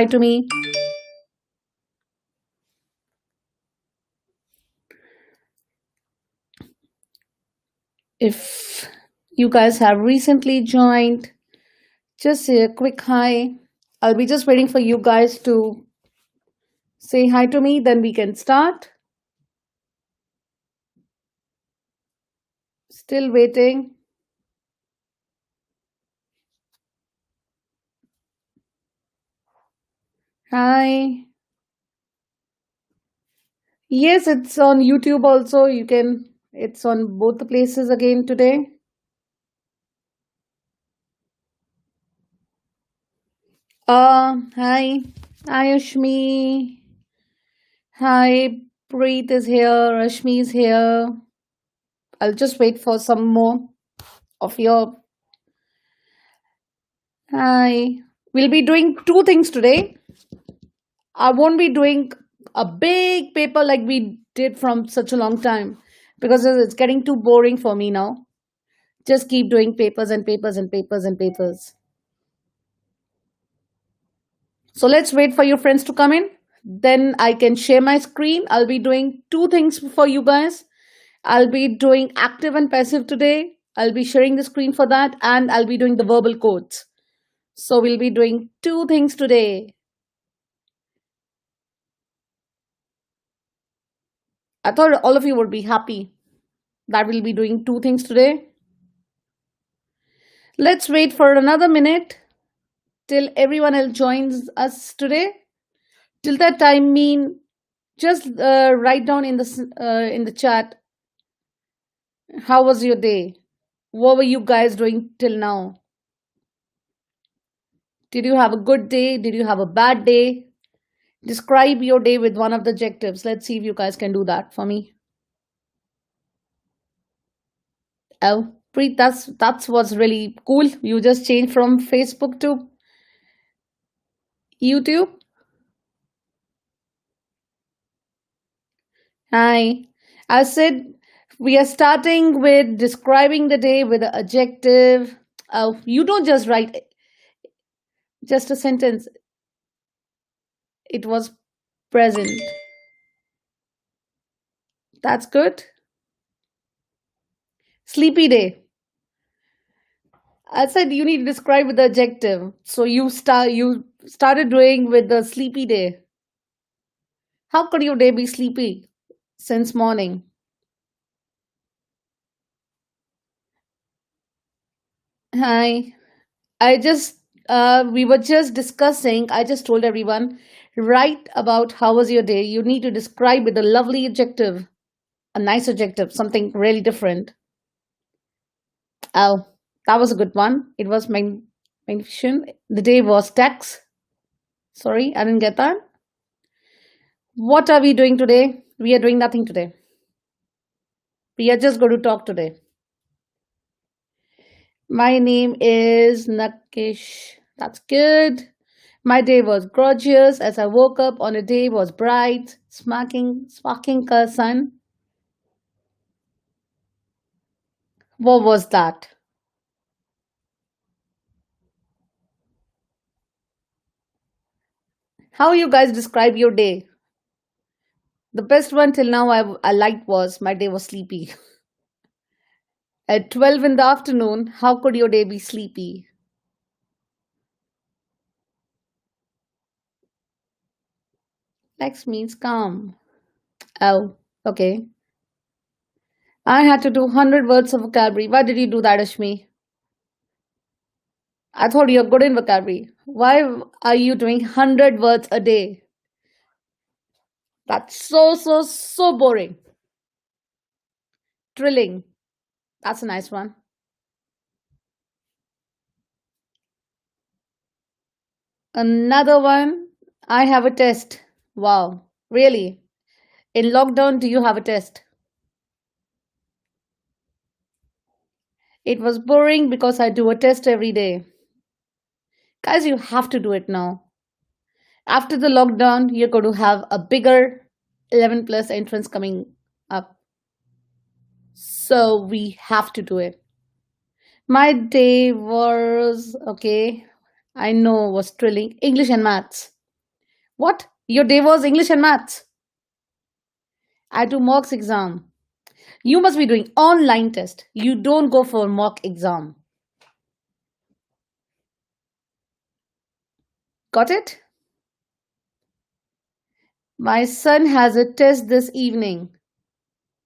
to me. If you guys have recently joined, just say a quick hi. I'll be just waiting for you guys to say hi to me, then we can start. Still waiting. Hi. Yes, it's on YouTube also. It's on both the places again today. Hi. Hi, Ashmi. Hi, Preet is here. Ashmi is here. I'll just wait for some more of your. Hi. We'll be doing two things today. I won't be doing a big paper like we did from such a long time because it's getting too boring for me now. Just keep doing papers and papers and papers and papers. So let's wait for your friends to come in. Then I can share my screen. I'll be doing two things for you guys. I'll be doing active and passive today. I'll be sharing the screen for that, and I'll be doing the verbal codes. So we'll be doing two things today. I thought all of you would be happy that we'll be doing two things today. Let's wait for another minute till everyone else joins us today. Till that time, just write down in the chat, how was your day? What were you guys doing till now? Did you have a good day? Did you have a bad day? Describe your day with one of the adjectives. Let's see if you guys can do that for me. Oh, Preet, that's what's really cool. You just changed from Facebook to YouTube. Hi. I said we are starting with describing the day with an adjective. Oh, you don't just write just a sentence. It was present. That's good. Sleepy day. I said you need to describe with the adjective. So you started doing with the sleepy day. How could your day be sleepy since morning? Hi. We were just discussing, I just told everyone, write about how was your day. You need to describe with a lovely adjective, a nice adjective, something really different. Oh, that was a good one. It was magnificent. The day was tax. Sorry, I didn't get that. What are we doing today? We are doing nothing today. We are just going to talk today. My name is Nakish. That's good. My day was gorgeous as I woke up on a day was bright, sparking ka sun. What was that? How you guys describe your day? The best one till now I liked was my day was sleepy. At 12 in the afternoon, how could your day be sleepy? Lex means calm. Oh, okay. I had to do 100 words of vocabulary. Why did you do that, Ashmi? I thought you're good in vocabulary. Why are you doing 100 words a day? That's so boring. Thrilling. That's a nice one. Another one. I have a test. Wow. Really? In lockdown, do you have a test? It was boring because I do a test every day. Guys, you have to do it now. After the lockdown, you're going to have a bigger 11 plus entrance coming up. So we have to do it. My day was okay. I know was thrilling. English and maths. What? Your day was English and maths. I do mocks exam. You must be doing online test. You don't go for mock exam. Got it? My son has a test this evening.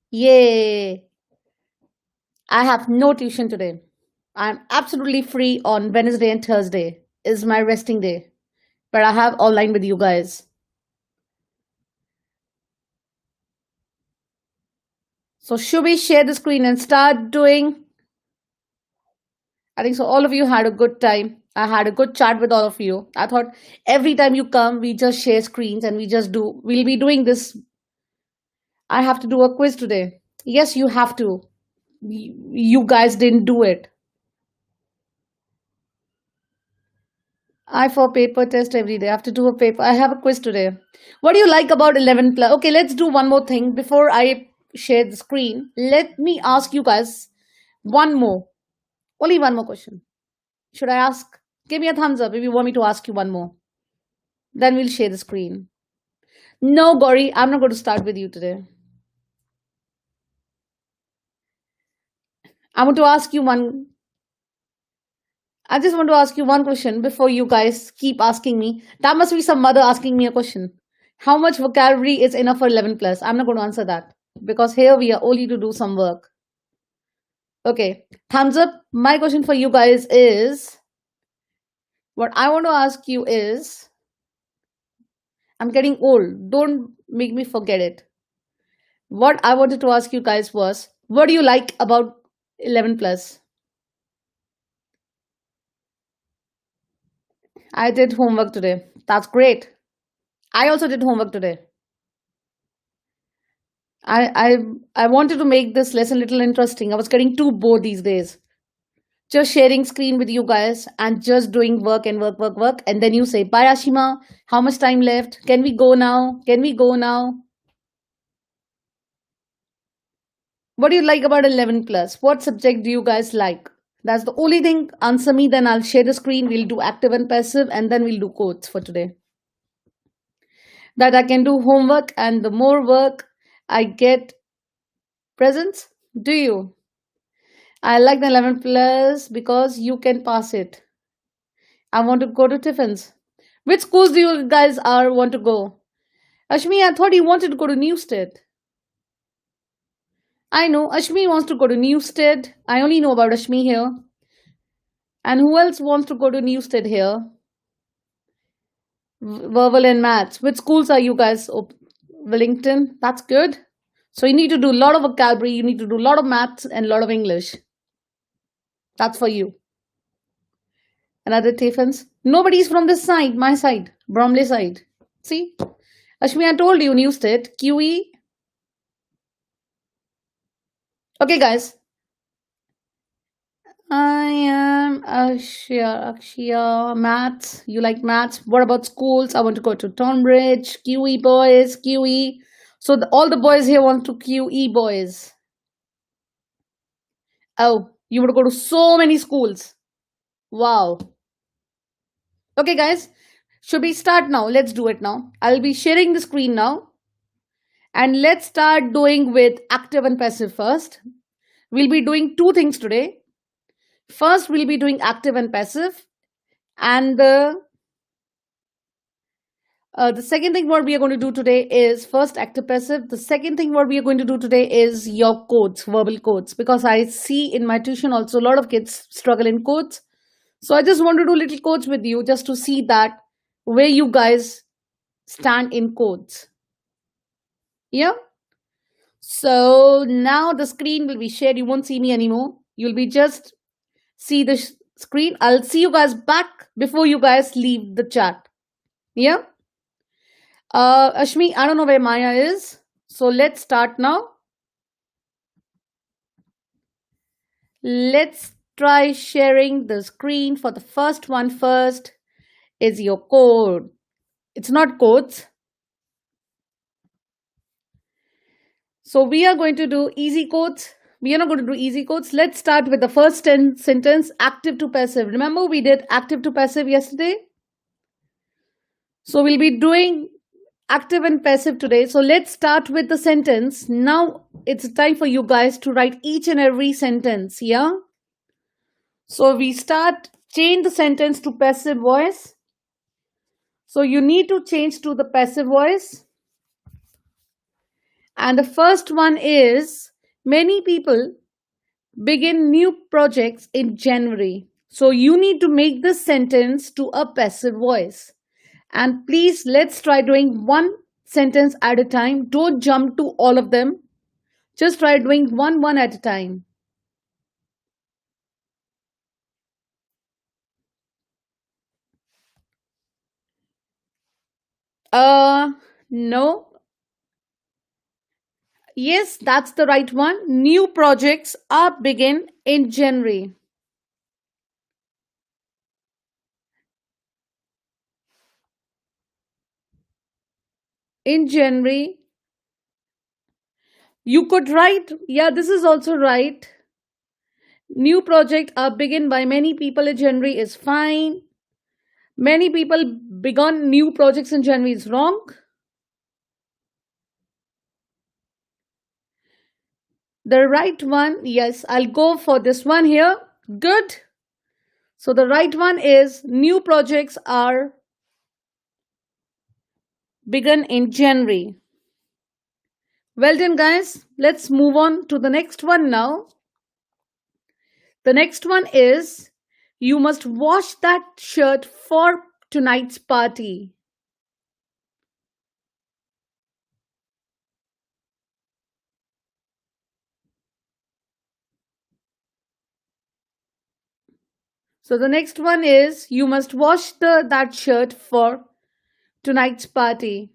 Yay! I have no tuition today. I'm absolutely free on Wednesday and Thursday. Is my resting day. But I have online with you guys. So should we share the screen and start doing? I think so. All of you had a good time. I had a good chat with all of you. I thought every time you come, we just share screens and we just do. We'll be doing this. I have to do a quiz today. Yes, you have to. You guys didn't do it. I for paper test every day. I have to do a paper. I have a quiz today. What do you like about 11 plus? Okay, let's do one more thing before I share the screen. Let me ask you guys one more. Only one more question. Should I ask? Give me a thumbs up if you want me to ask you one more. Then we'll share the screen. No, Gauri, I'm not going to start with you today. I want to ask you one. I just want to ask you one question before you guys keep asking me. That must be some mother asking me a question. How much vocabulary is enough for 11 plus? I'm not going to answer that because here we are only to do some work. Okay, thumbs up. My question for you guys is what I want to ask you is I'm getting old. Don't make me forget it. What I wanted to ask you guys was what do you like about 11 plus? I did homework today. That's great. I also did homework today. I I wanted to make this lesson a little interesting. I was getting too bored these days. Just sharing screen with you guys and just doing work and work, work, work. And then you say, bye Ashima, how much time left? Can we go now? Can we go now? What do you like about 11 plus? What subject do you guys like? That's the only thing. Answer me, then I'll share the screen. We'll do active and passive, and then we'll do quotes for today. That I can do homework, and the more work I get presents. Do you? I like the 11 plus because you can pass it. I want to go to Tiffin's. Which schools do you guys are want to go? Ashmi, I thought you wanted to go to Newstead. I know Ashmi wants to go to Newstead. I only know about Ashmi here. And who else wants to go to Newstead here? Verbal and maths. Which schools are you guys? Wellington. That's good. So you need to do a lot of vocabulary. You need to do a lot of maths and a lot of English. That's for you. Another Tiffins. Nobody's from this side, my side, Bromley side. See? Ashmi, I told you, Newstead, QE. Okay, guys. I am Akshya. Maths. You like maths? What about schools? I want to go to Tonbridge. QE boys, QE. So all the boys here want to QE boys. Oh, you want to go to so many schools. Wow. Okay, guys. Should we start now? Let's do it now. I'll be sharing the screen now. And let's start doing with active and passive first. We'll be doing two things today. First, we'll be doing active and passive. And the second thing what we are going to do today is first active passive. The second thing what we are going to do today is your codes, verbal codes. Because I see in my tuition also a lot of kids struggle in codes. So I just want to do little codes with you just to see that where you guys stand in codes. Yeah. So now the screen will be shared. You won't see me anymore. You'll be just see the screen. I'll see you guys back before you guys leave the chat. Yeah. Ashmi, I don't know where Maya is. So let's start now. Let's try sharing the screen for the first one first. Is your code. It's not codes. So we are going to do easy codes. We are not going to do easy codes. Let's start with the first sentence, active to passive. Remember we did active to passive yesterday? So we'll be doing active and passive today. So let's start with the sentence. Now it's time for you guys to write each and every sentence. Yeah. So we start, change the sentence to passive voice. So you need to change to the passive voice. And the first one is many people begin new projects in January. So you need to make this sentence to a passive voice. And please, let's try doing one sentence at a time. Don't jump to all of them. Just try doing one at a time. No. Yes, that's the right one. New projects are begin in January. In January, you could write, yeah, this is also right. New project are begin by many people in January is fine. Many people begun new projects in January is wrong. The right one, yes, I'll go for this one here. Good. So the right one is new projects are begun in January. Well done, guys. Let's move on to the next one now. The next one is you must wash that shirt for tonight's party. So the next one is you must wash that shirt for tonight's party.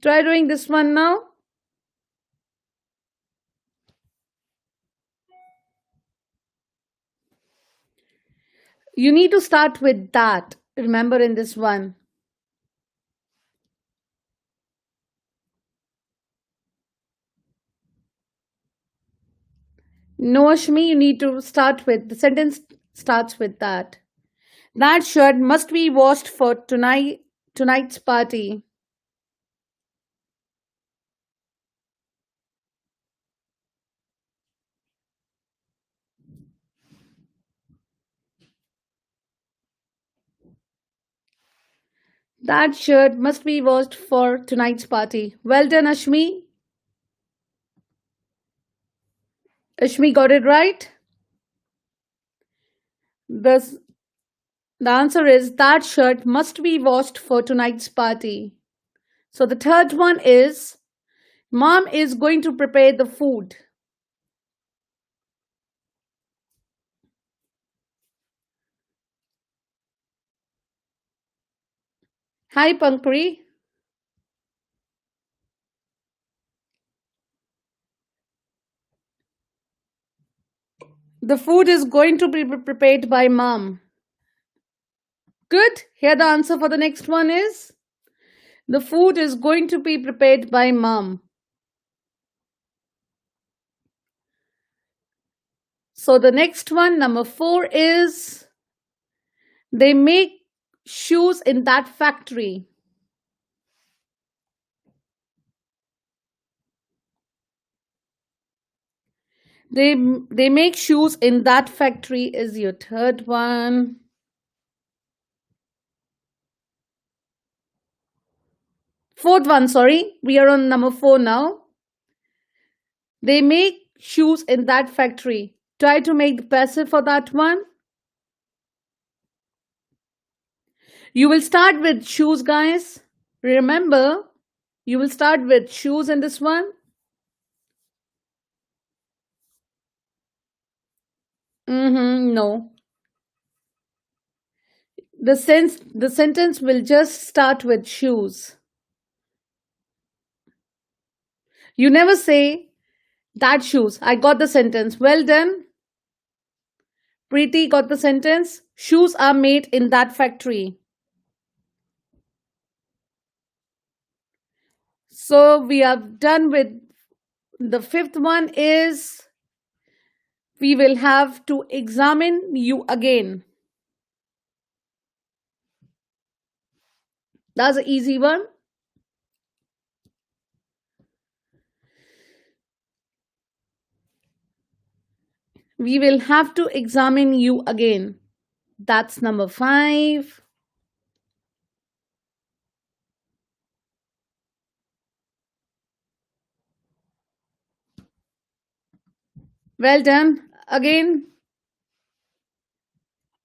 Try doing this one now. You need to start with that. Remember in this one. No, Ashmi, you need to start with the sentence starts with that. That shirt must be washed for tonight's party. That shirt must be washed for tonight's party. Well done, Ashmi. Ashmi got it right. The, the answer is that shirt must be washed for tonight's party. So the third one is mom is going to prepare the food. Hi, Pankri. The food is going to be prepared by mom. Good. Here the answer for the next one is the food is going to be prepared by mom. So the next one, number 4, is they make shoes in that factory. They make shoes in that factory is your third one. Fourth one, sorry. We are on number 4 now. They make shoes in that factory. Try to make the passive for that one. You will start with shoes, guys. Remember, you will start with shoes in this one. No. The sentence will just start with shoes. You never say that shoes. I got the sentence. Well done. Preeti got the sentence. Shoes are made in that factory. So we are done with the fifth one is We will have to examine you again. That's an easy one. We will have to examine you again. That's number 5. Well done. Again,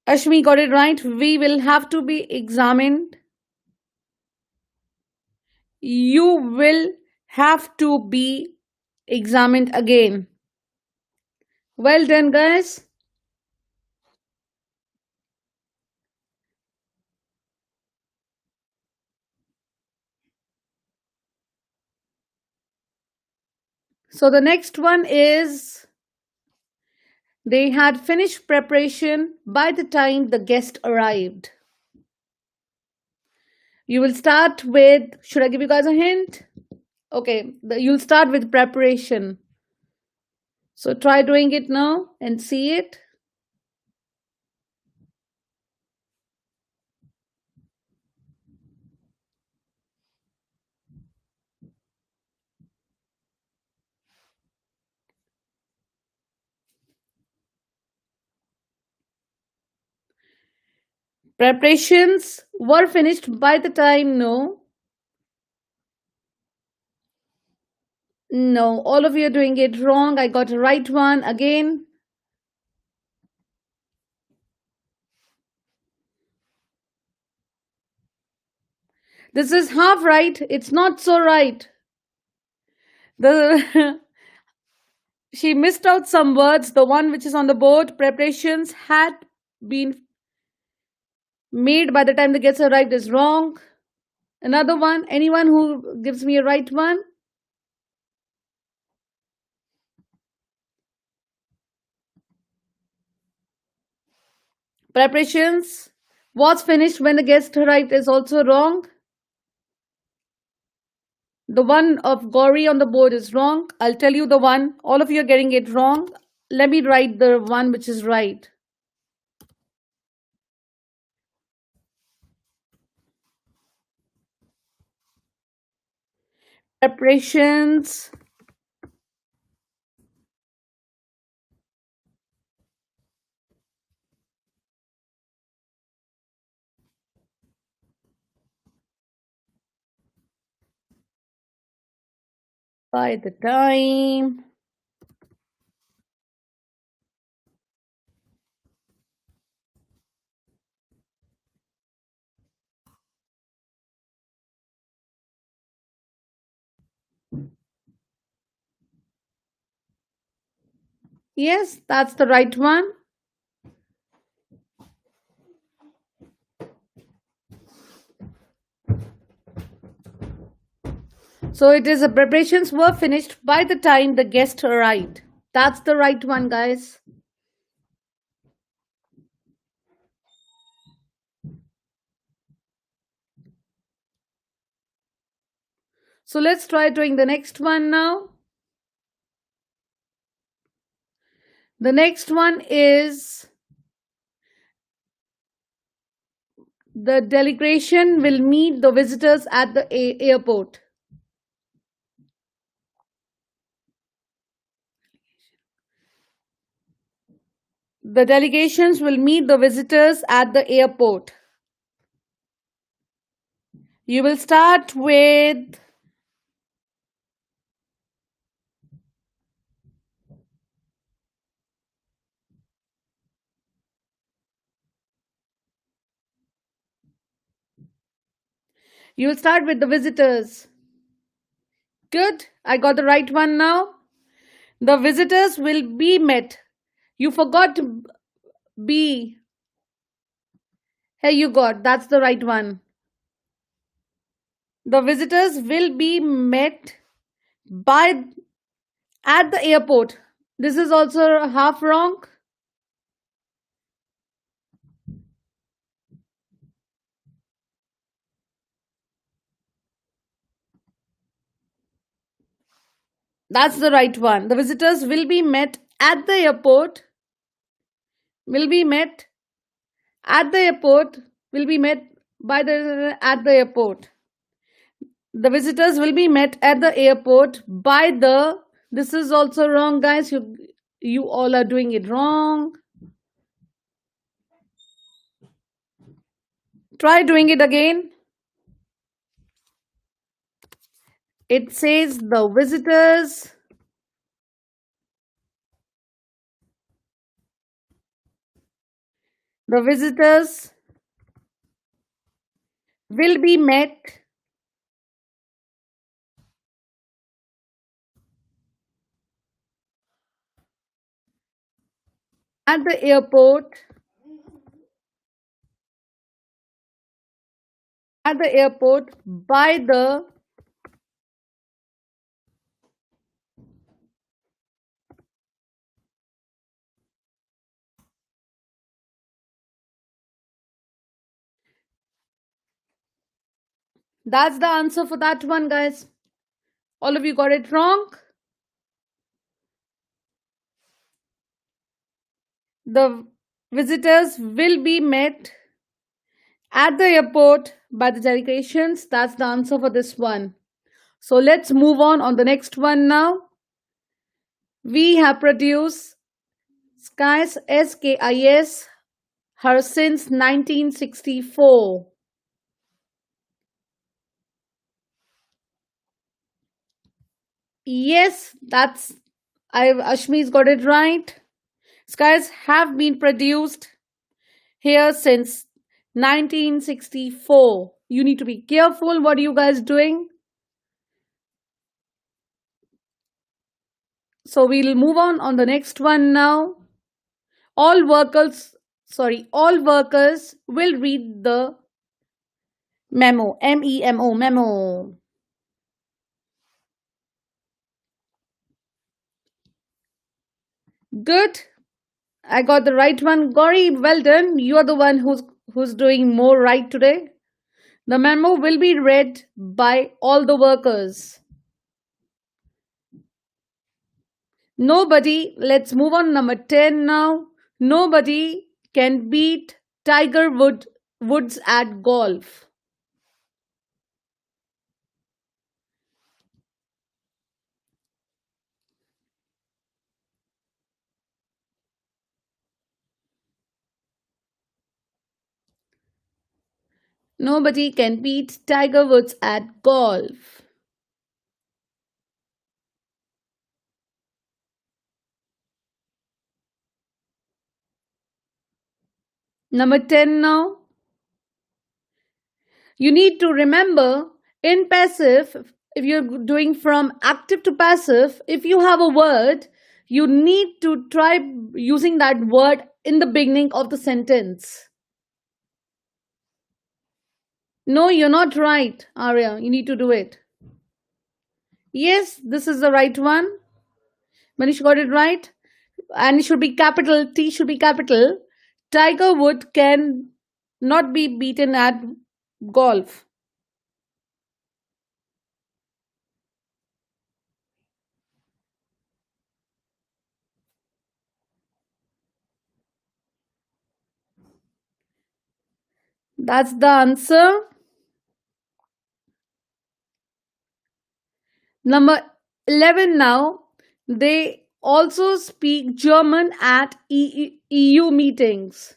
Ashmi got it right. We will have to be examined. You will have to be examined again. Well done, guys. So the next one is they had finished preparation by the time the guest arrived. You will start with, should I give you guys a hint? Okay, you'll start with preparation. So try doing it now and see it. Preparations were finished by the time, no. No, all of you are doing it wrong. I got a right one again. This is half right. It's not so right. The she missed out some words. The one which is on the board, preparations had been made by the time the guests arrived, is wrong. Another one, anyone who gives me a right one? Preparations was finished when the guest arrived is also wrong. The one of Gauri on the board is wrong. I'll tell you the one. All of you are getting it wrong. Let me write the one which is right. Preparations by the time yes, that's the right one. So it is the preparations were finished by the time the guest arrived. That's the right one, guys. So let's try doing the next one now. The next one is the delegation will meet the visitors at the airport. The delegations will meet the visitors at the airport. You will start with the visitors. Good. I got the right one now. The visitors will be met. You forgot be. Here you got. That's the right one. The visitors will be met by at the airport. This is also half wrong. That's the right one. The visitors will be met at the airport will be met at the airport, will be met by the at the airport. The visitors will be met at the airport by the. This is also wrong, guys. You all are doing it wrong. Try doing it again. It says the visitors will be met at the airport by the. That's the answer for that one, guys. All of you got it wrong. The visitors will be met at the airport by the delegations. That's the answer for this one. So let's move on the next one now. We have produced Skies SKIS her since 1964. Yes, Ashmi's got it right. Skies have been produced here since 1964. You need to be careful what you guys doing. So we'll move on the next one now. All workers will read the memo. MEMO, memo. Good. I got the right one. Gauri, well done. You are the one who's doing more right today. The memo will be read by all the workers. Nobody, let's move on number 10 now. Nobody can beat Woods at golf. Nobody can beat Tiger Woods at golf. Number 10 now. You need to remember in passive, if you're doing from active to passive, if you have a word, you need to try using that word in the beginning of the sentence. No, you're not right, Arya. You need to do it. Yes, this is the right one. Manish got it right. And it should be capital. T should be capital. Tiger Wood can not be beaten at golf. That's the answer. Number 11 now. They also speak German at EU meetings.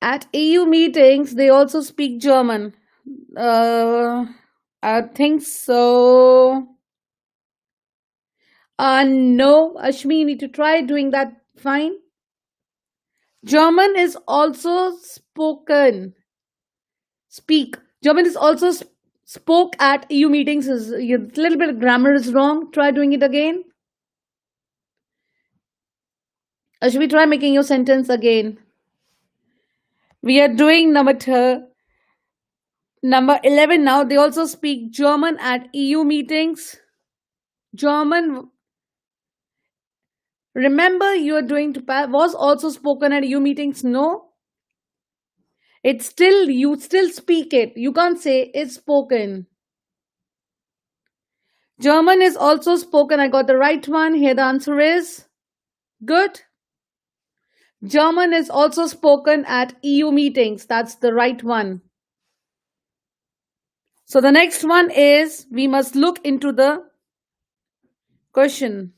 At EU meetings, they also speak German. I think so. No, Ashmi, you need to try doing that. Fine. German is also spoken. Speak. German is also spoke at EU meetings. Is a little bit of grammar is wrong. Try doing it again. Ashmi, try making your sentence again. We are doing number 11 now. They also speak German at EU meetings. German. Remember, you are doing to was also spoken at EU meetings. No. It's still, you still speak it. You can't say it's spoken. German is also spoken. I got the right one. Here the answer is good. German is also spoken at EU meetings. That's the right one. So the next one is we must look into the question.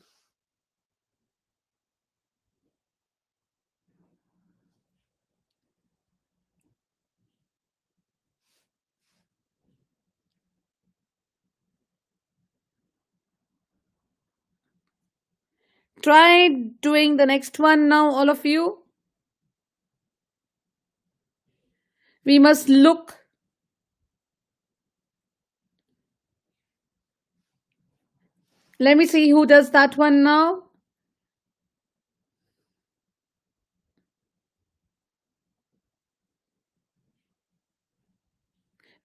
Try doing the next one now, all of you. We must look. Let me see who does that one now.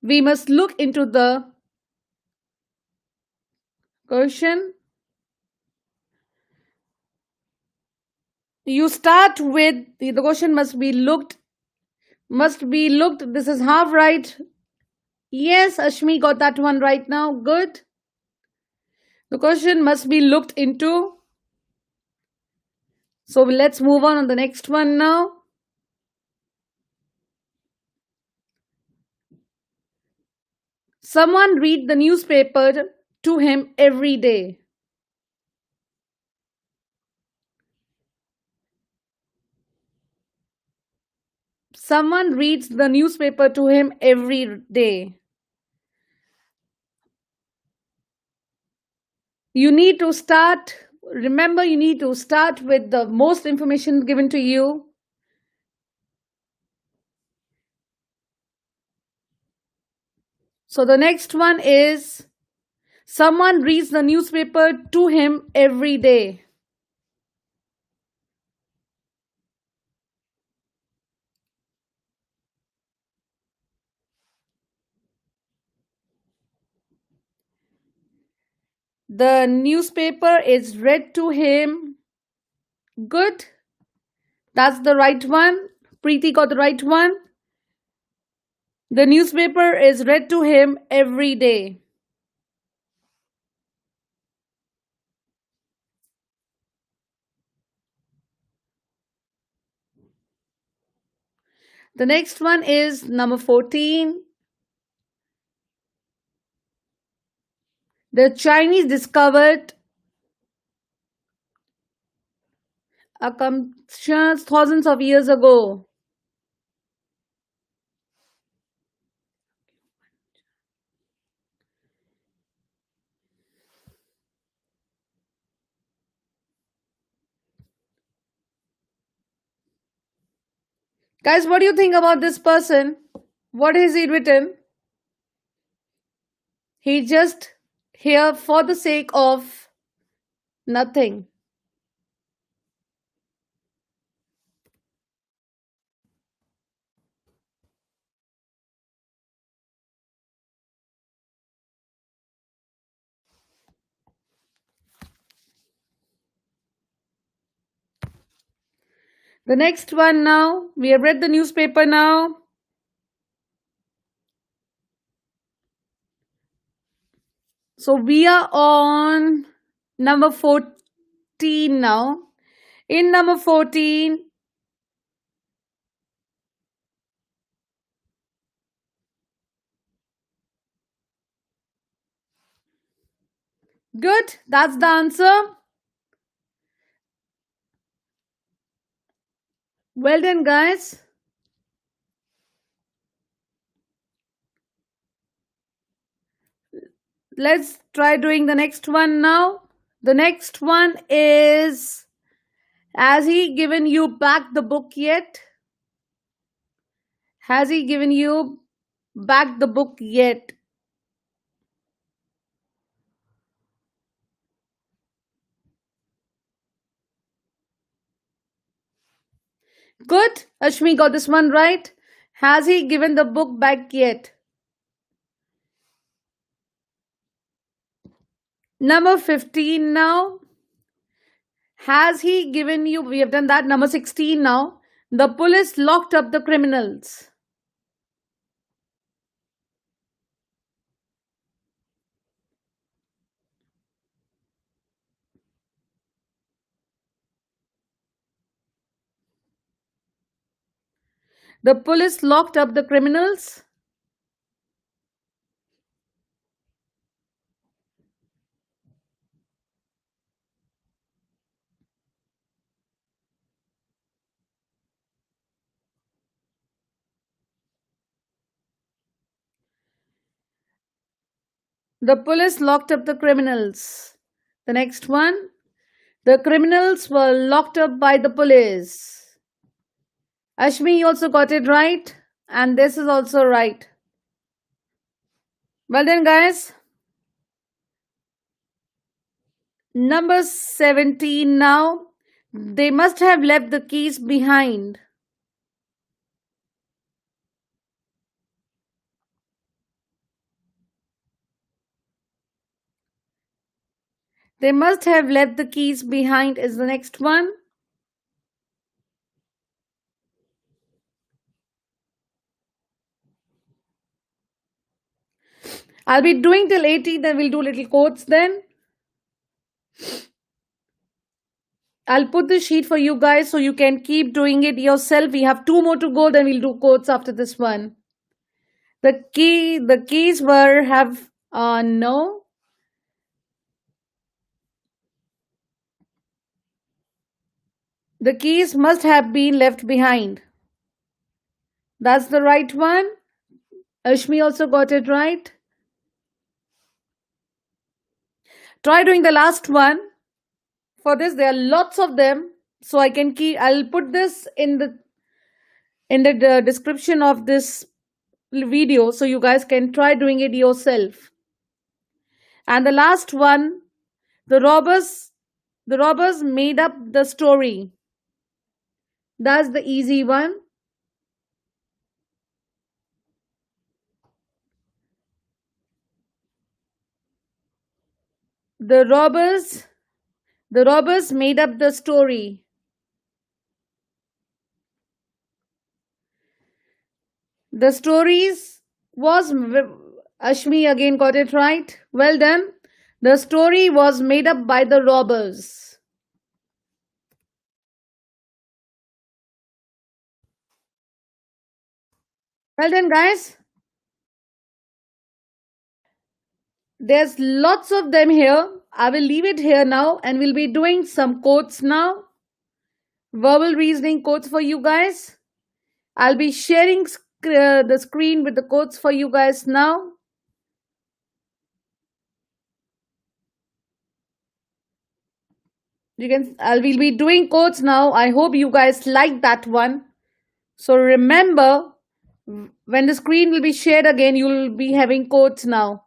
We must look into the question. You start with the question must be looked. Must be looked. This is half right. Yes, Ashmi got that one right now. Good. The question must be looked into. So let's move on the next one now. Someone read the newspaper to him every day. Someone reads the newspaper to him every day. You need to start, remember, you need to start with the most information given to you. So the next one is someone reads the newspaper to him every day. The newspaper is read to him. Good. That's the right one. Preeti got the right one. The newspaper is read to him every day. The next one is number 14. The Chinese discovered Acacias thousands of years ago. Guys, what do you think about this person? What has he written? He just here for the sake of nothing. The next one now. We have read the newspaper now. So we are on number 14 now. In number 14, good, that's the answer. Well done, guys. Let's try doing the next one now. The next one is, has he given you back the book yet? Has he given you back the book yet? Good. Ashmi got this one right. Has he given the book back yet? Number 15 now. Has he given you, we have done that. Number 16 now. The police locked up the criminals. The police locked up the criminals. The police locked up the criminals. The next one. The criminals were locked up by the police. Ashmi, you also got it right. And this is also right. Well then, guys. Number 17 now. They must have left the keys behind. They must have left the keys behind is the next one. I'll be doing till 80, then we'll do little quotes then. I'll put the sheet for you guys so you can keep doing it yourself. We have two more to go, then we'll do quotes after this one. The keys were have no. The keys must have been left behind. That's the right one. Ashmi also got it right. Try doing the last one. For this, there are lots of them. So I'll put this in the description of this video so you guys can try doing it yourself. And the last one, the robbers made up the story. That's the easy one. The robbers made up the story. The stories was Ashmi again got it right. Well done. The story was made up by the robbers. Well done, guys. There's lots of them here. I will leave it here now and we'll be doing some quotes now. Verbal reasoning quotes for you guys. I'll be sharing the screen with the quotes for you guys now. We'll be doing quotes now. I hope you guys like that one. So remember, when the screen will be shared again, you'll be having quotes now.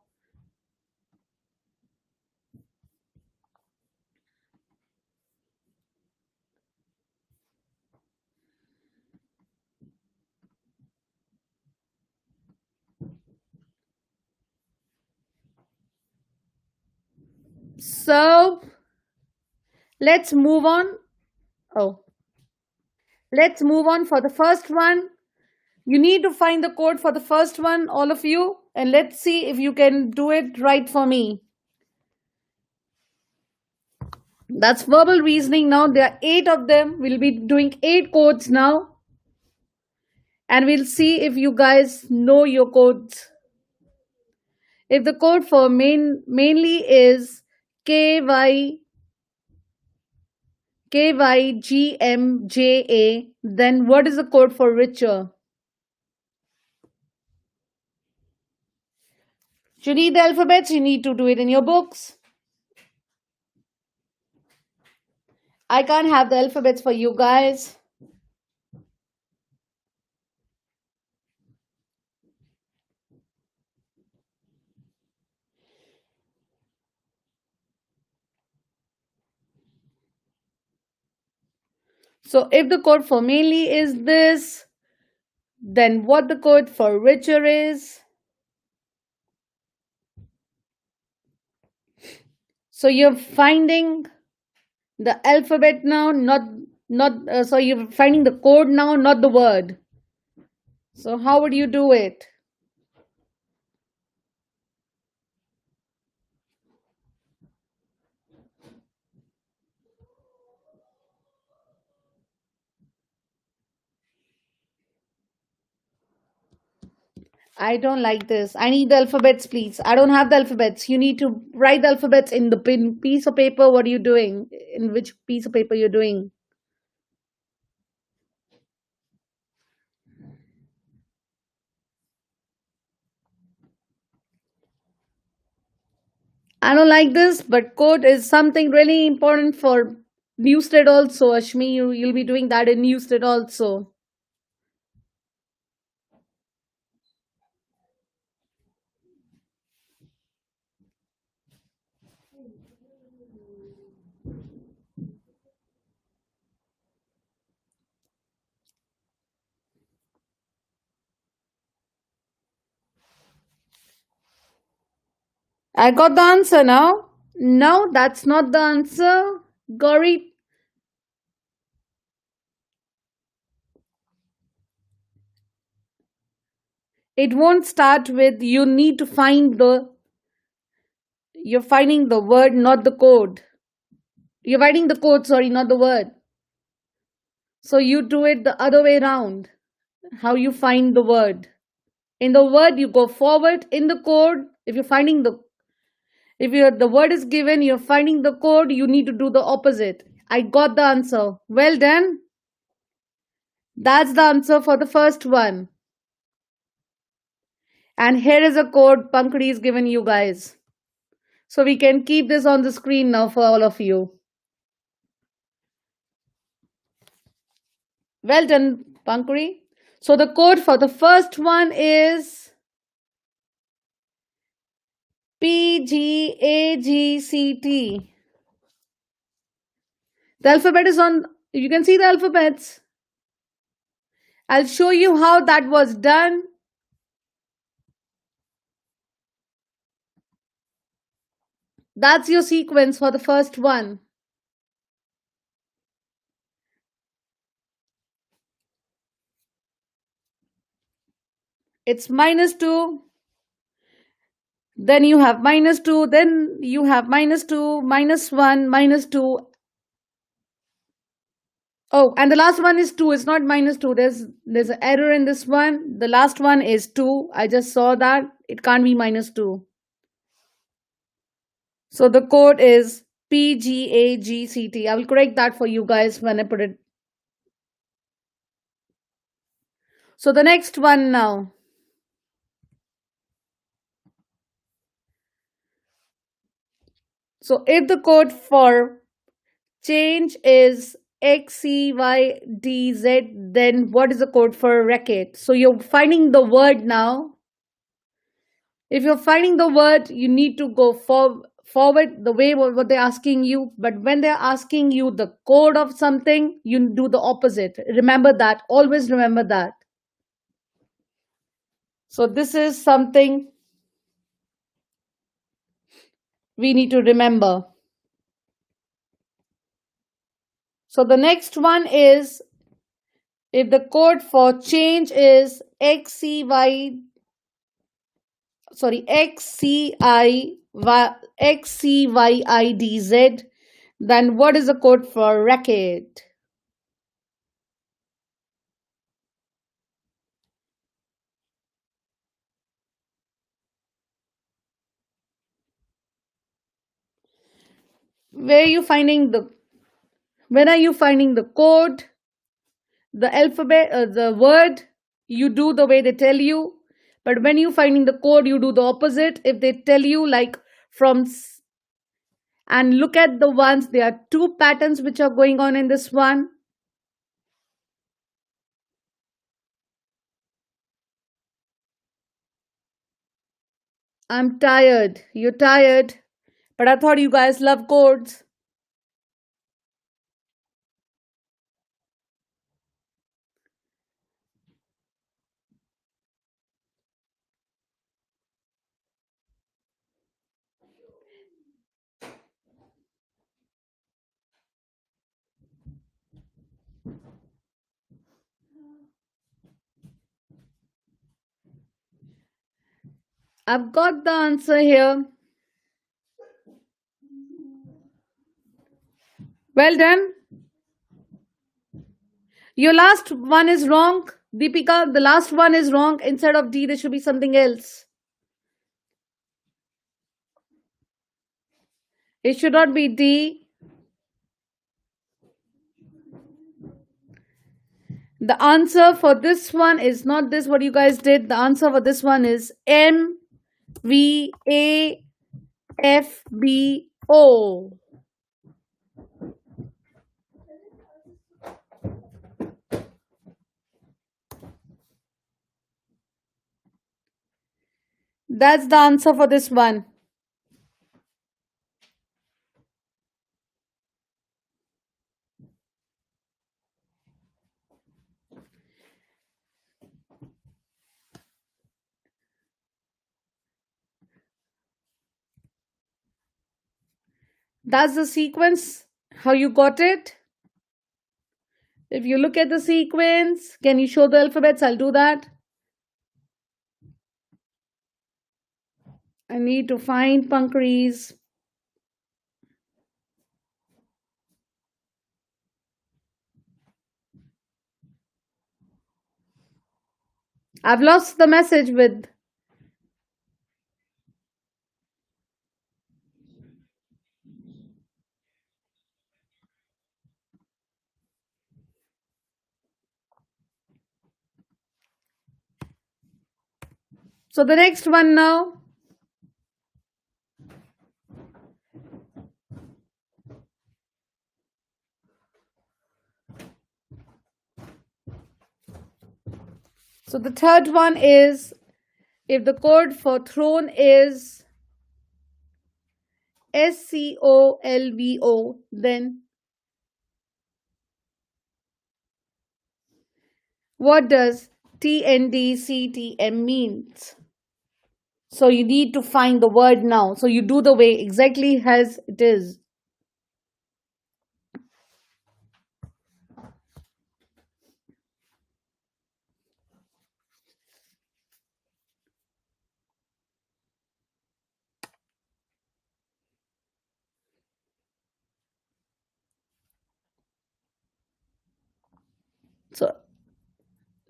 So let's move on. Let's move on for the first one. You need to find the code for the first one, all of you, and let's see if you can do it right for me. That's verbal reasoning now. There are 8 of them. We'll be doing 8 codes now. And we'll see if you guys know your codes. If the code for mainly is KYGMJA, then what is the code for richer? You need the alphabets, you need to do it in your books. I can't have the alphabets for you guys. So if the code for mainly is this, then what the code for richer is? So you're finding the alphabet now, so you're finding the code now, not the word. So how would you do it? I don't like this. I need the alphabets, please. I don't have the alphabets. You need to write the alphabets in the piece of paper. What are you doing? In which piece of paper you're doing? I don't like this, but code is something really important for Newstead also. Ashmi, you'll be doing that in Newstead also. I got the answer now. No, that's not the answer. Gauri, it won't start with you need to find the you're finding the word, not the code. You're writing the code, sorry, not the word. So you do it the other way around. How you find the word. In the word, you go forward. In the code, if the word is given, you're finding the code, you need to do the opposite. I got the answer. Well done. That's the answer for the first one. And here is a code Pankadi is given you guys. So we can keep this on the screen now for all of you. Well done, Pankadi. So the code for the first one is PGAGCT. The alphabet is on, you can see the alphabets. I'll show you how that was done. That's your sequence for the first one. It's -2. Then you have -2. Then you have -2, -1, -2. Oh, and the last one is 2. It's not -2. There's an error in this one. The last one is 2. I just saw that. It can't be -2. So the code is PGAGCT. I will correct that for you guys when I put it. So the next one now. So if the code for change is XCYDZ, then what is the code for racket? So you're finding the word now. If you're finding the word, you need to go forward the way what they're asking you. But when they're asking you the code of something, you do the opposite. Remember that. Always remember that. So this is something we need to remember. So the next one is if the code for change is XCYIDZ, then what is the code for racket? When are you finding the code, the alphabet, the word, you do the way they tell you. But when you finding the code, you do the opposite. If they tell you like and look at the ones, there are two patterns which are going on in this one. I'm tired. You're tired. But I thought you guys love codes. I've got the answer here. Well done. Your last one is wrong. Deepika, the last one is wrong. Instead of D, there should be something else. It should not be D. The answer for this one is not this, what you guys did. The answer for this one is MVAFBO. That's the answer for this one. That's the sequence. How you got it? If you look at the sequence, can you show the alphabets? I'll do that. I need to find Pankri's. I've lost the message with. So the next one now. So the third one is, if the code for throne is SCOLVO, then what does TNDCTM means? So you need to find the word now. So you do the way exactly as it is. So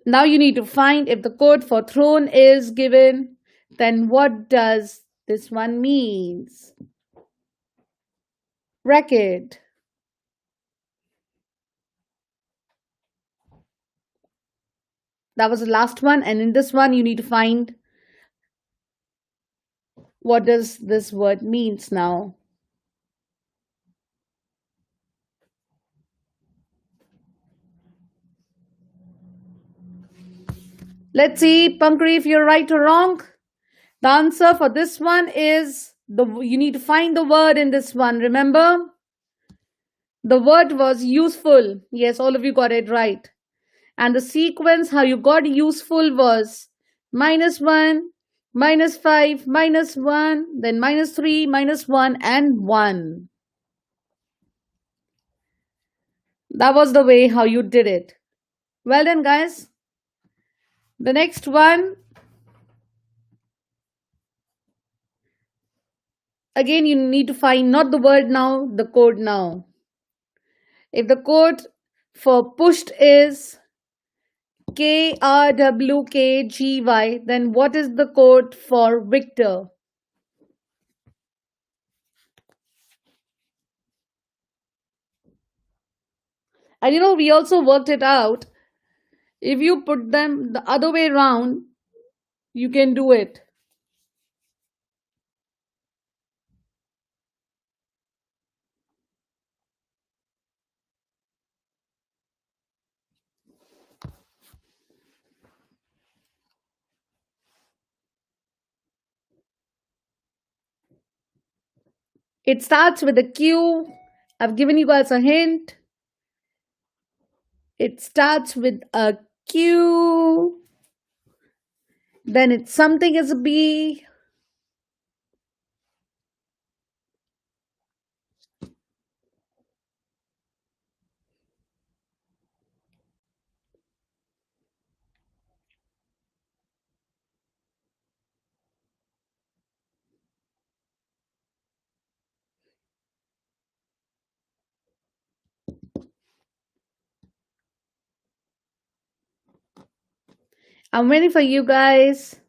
now you need to find, if the code for throne is given, then what does this one means? Bracket. That was the last one, and in this one you need to find what does this word means now. Let's see, Pankri, if you're right or wrong. The answer for this one is, you need to find the word in this one. Remember, the word was useful. Yes, all of you got it right. And the sequence, how you got useful, was -1, -5, -1, then -3, -1, and 1. That was the way how you did it. Well done, guys. The next one, again, you need to find not the word now, the code now. If the code for pushed is KRWKGY, then what is the code for Victor? And we also worked it out. If you put them the other way around, you can do it. It starts with a Q. I've given you guys a hint. It starts with a Q. Then it's something as a B. I'm waiting for you guys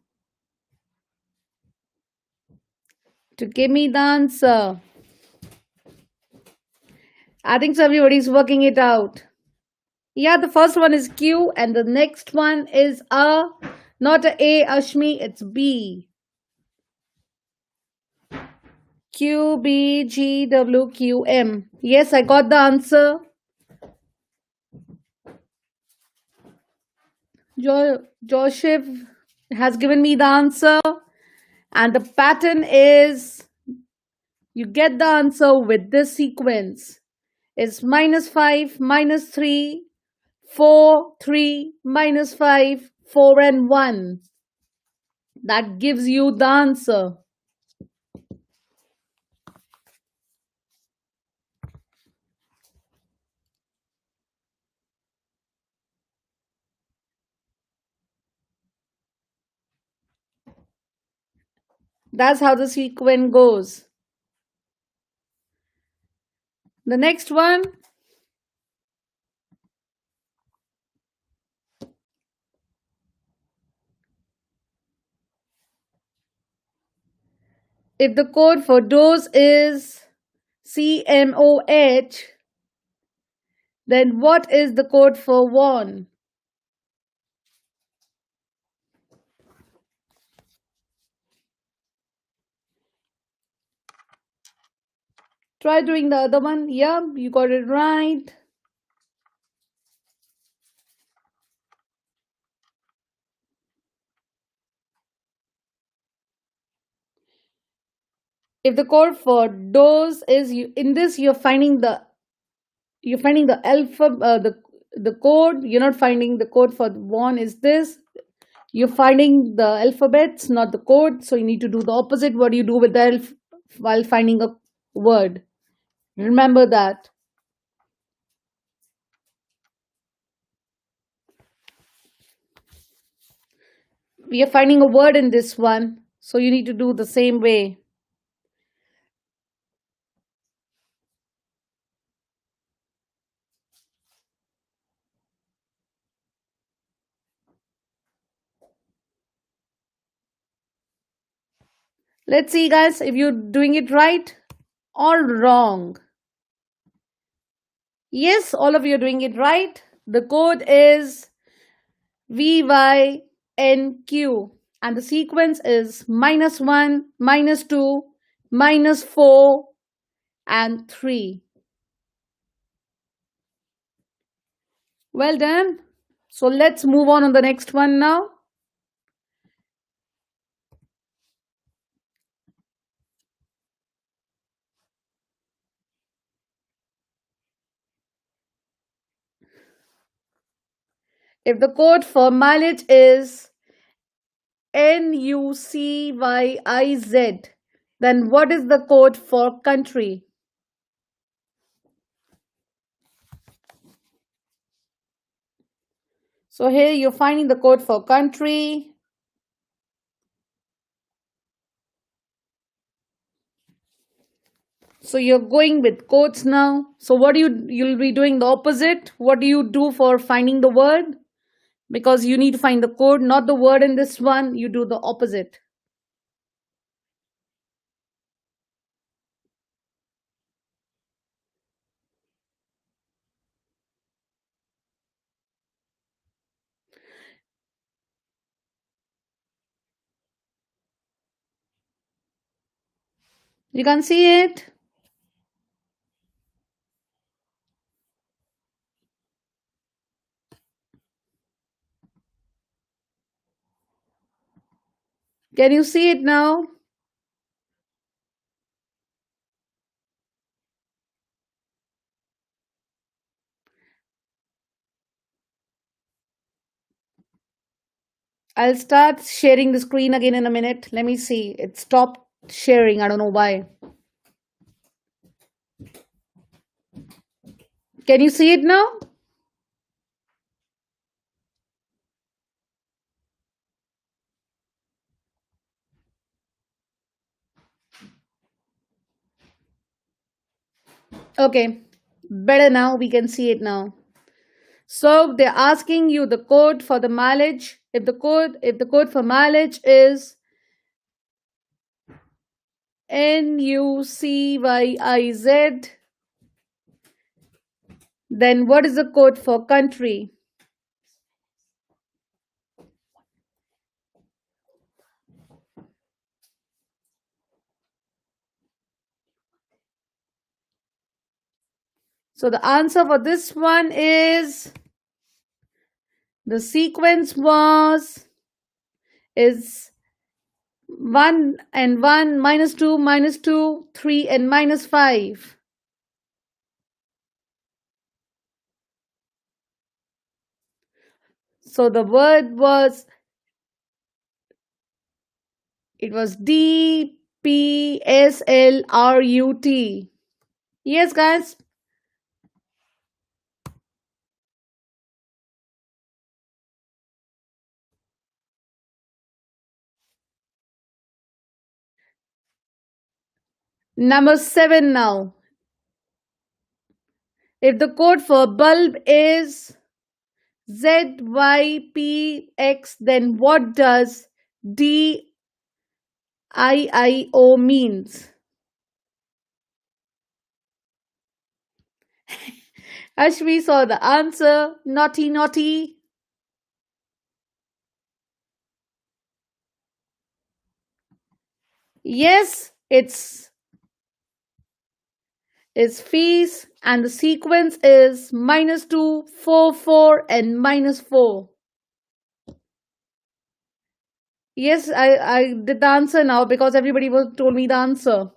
to give me the answer. I think so everybody's working it out. Yeah, the first one is Q, and the next one is A. Not a Ashmi, it's B. Q, B, G, W, Q, M. Yes, I got the answer. Joseph has given me the answer, and the pattern is you get the answer with this sequence. It's -5, -3, 4, 3, -5, 4, and 1. That gives you the answer. That's how the sequence goes. The next one, if the code for dose is CMOH, then what is the code for won? Try doing the other one. Yeah, you got it right. If the code for dose is in this, you're finding the alpha the code. You're not finding the code for won is this. You're finding the alphabets, not the code. So you need to do the opposite. What do you do with the while finding a word? Remember that. We are finding a word in this one, so you need to do the same way. Let's see, guys, if you're doing it right or wrong. Yes, all of you are doing it right. The code is VYNQ, and the sequence is -1, -2, -4, and 3. Well done. So let's move on the next one now. If the code for mileage is NUCYIZ, then what is the code for country? So here you're finding the code for country. So you're going with codes now. So what do you'll be doing the opposite? What do you do for finding the word? Because you need to find the code, not the word in this one. You do the opposite. You can see it. Can you see it now? I'll start sharing the screen again in a minute. Let me see. It stopped sharing. I don't know why. Can you see it now? Okay. Better now. We can see it now. So they're asking you the code for the mileage. If the code for mileage is NUCYIZ, then what is the code for country? So the answer for this one is the sequence was is 1 and 1, -2, -2, 3 and -5. So the word was, it was DPSLRUT. Yes, guys. Number 7 now. If the code for bulb is ZYPX, then what does DIIO means? Ashvi saw the answer. Naughty, naughty. Yes, it's fees, and the sequence is -2, 4, 4, and -4. Yes, I did the answer now because everybody was told me the answer.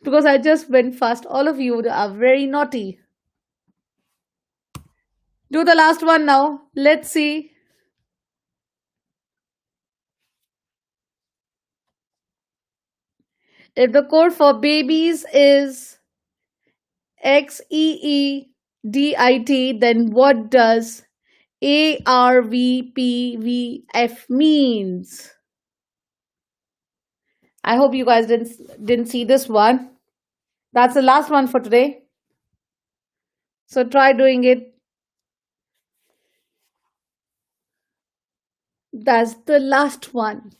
Because I just went fast. All of you are very naughty. Do the last one now. Let's see. If the code for babies is XEEDIT, then what does ARVPVF means? I hope you guys didn't see this one. That's the last one for today. So try doing it. That's the last one.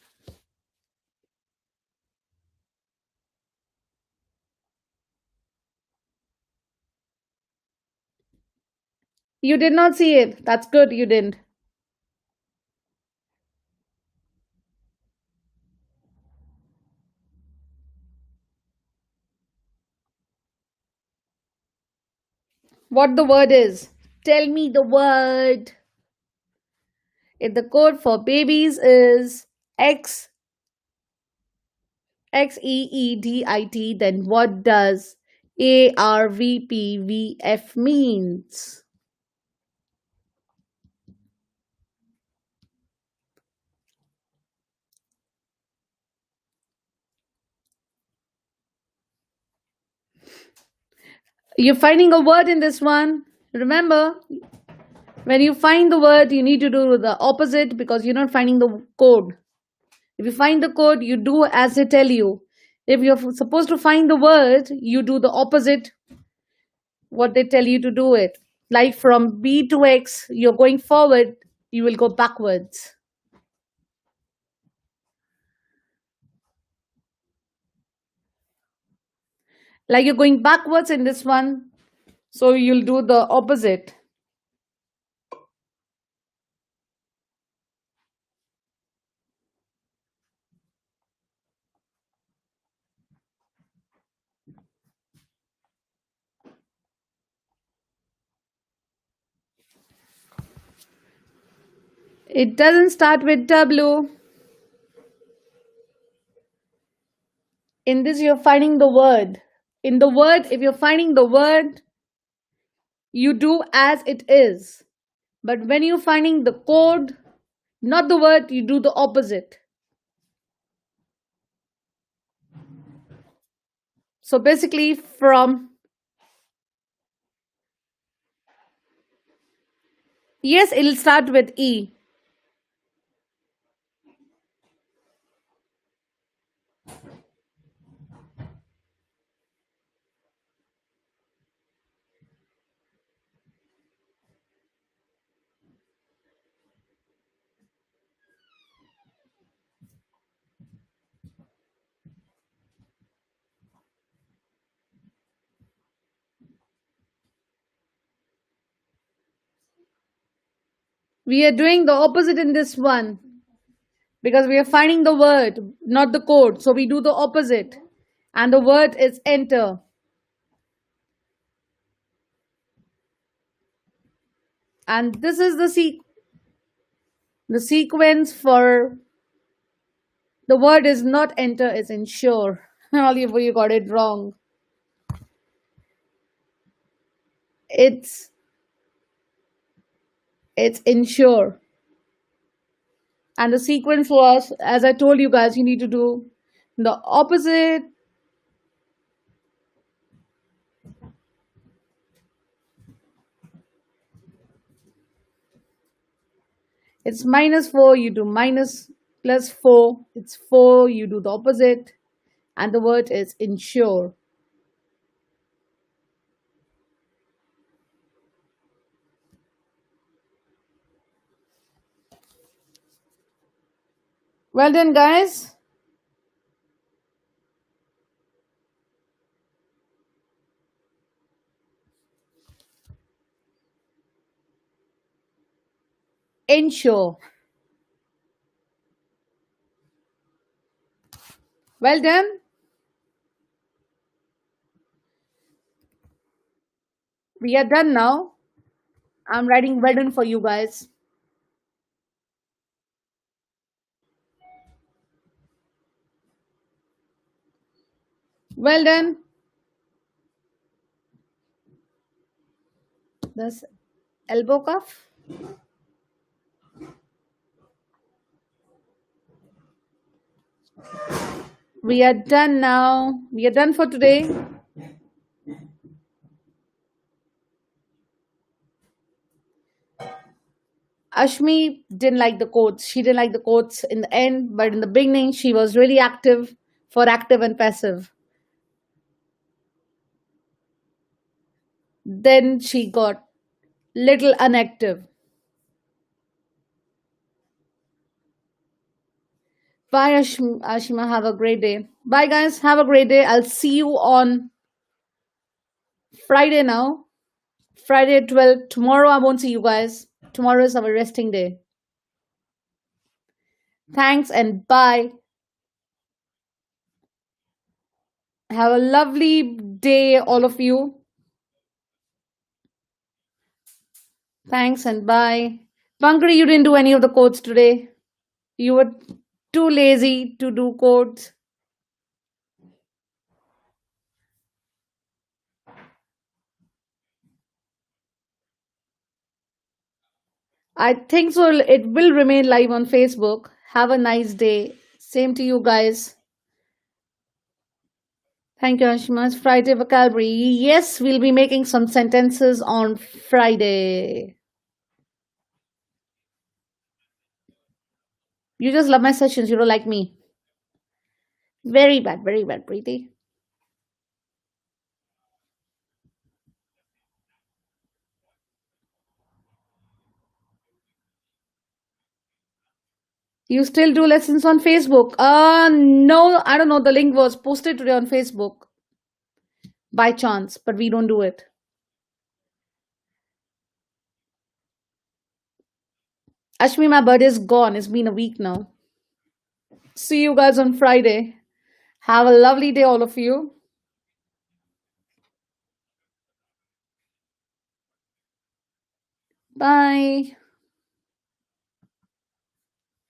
You did not see it. That's good, you didn't. What the word is? Tell me the word. If the code for babies is XEEDIT, then what does ARVPVF means? You're finding a word in this one. Remember, when you find the word, you need to do the opposite because you're not finding the code. If you find the code, you do as they tell you. If you're supposed to find the word, you do the opposite, what they tell you to do it. Like from B to X, you're going forward, you will go backwards. Like you're going backwards in this one, so you'll do the opposite. It doesn't start with W. In this, you're finding the word. In the word, if you're finding the word, you do as it is. But when you're finding the code, not the word, you do the opposite. So basically, yes, it'll start with E. We are doing the opposite in this one because we are finding the word, not the code. So we do the opposite. And the word is enter. And this is the sequence for the word is not enter, is ensure. Oliver, you got it wrong. It's it's ensure. And the sequence was, as I told you guys, you need to do the opposite. It's -4, you do minus plus 4. It's 4, you do the opposite. And the word is ensure. Well done, guys. Ensure. Well done. We are done now. I'm writing well done for you guys. Well done. This elbow cuff. We are done now. We are done for today. Ashmi didn't like the quotes. She didn't like the quotes in the end, but in the beginning, she was really active for active and passive. Then she got little inactive. Bye, Ashima. Have a great day. Bye, guys. Have a great day. I'll see you on Friday now. Friday at 12. Tomorrow, I won't see you guys. Tomorrow is our resting day. Thanks and bye. Have a lovely day, all of you. Thanks and bye. Pankari, you didn't do any of the codes today. You were too lazy to do codes. I think so. It will remain live on Facebook. Have a nice day. Same to you guys. Thank you, Ashima. It's Friday vocabulary. Yes, we'll be making some sentences on Friday. You just love my sessions. You don't like me. Very bad, Preeti. You still do lessons on Facebook? No, I don't know. The link was posted today on Facebook by chance, but we don't do it. Ashmi, my birthday's gone. It's been a week now. See you guys on Friday. Have a lovely day, all of you. Bye.